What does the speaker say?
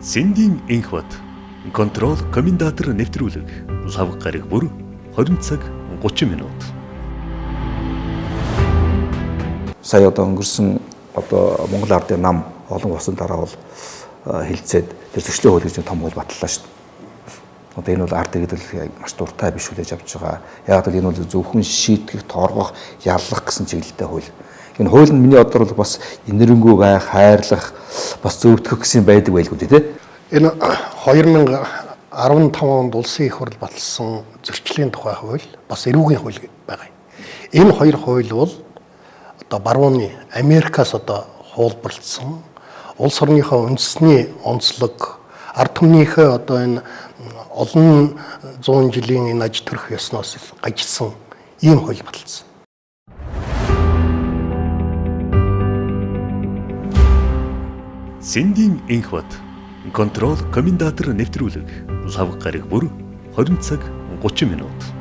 Сэндийн энх бат контрол комендатор нэвтрүүлэг лав гараг бүр 20 цаг 30 минут. Сая одоо өнгөрсөн Монгол ардын нам олон улсын дараа бол хилцээд тэр зөрчлийн хууль гэж том хууль батллаа шүү дээ. Одоо энэ бол ардыг гэдэг маш дуртай биш хүлээж авч байгаа. Яг л энэ бол зөвхөн шийтгэх, торгох, яллах гэсэн чиглэлтэй хууль. Энэ хууль нь миний бодлоор бол бас инэрэнгүй байх, хайрлах, бас зөвтгөх гэсэн байдаг байлгүй дээ. Энэ 2015 онд улсын их хурл баталсан зөрчлийн тухай хууль бас эрүүгийн хууль байгаа. Энэ хоёр хууль бол одоо барууны Америкаас одоо хуулбарлагдсан улс орныхоо үндэсний онцлог ард түмнийхээ одоо энэ олон зуун жилийн энэ аж төрх ёсноос гажсан ийм хууль баталсан. Сэндийн энх бат контрол комендатор нэвтрүүлэг лав гараг бүр 20 цаг 30 минут.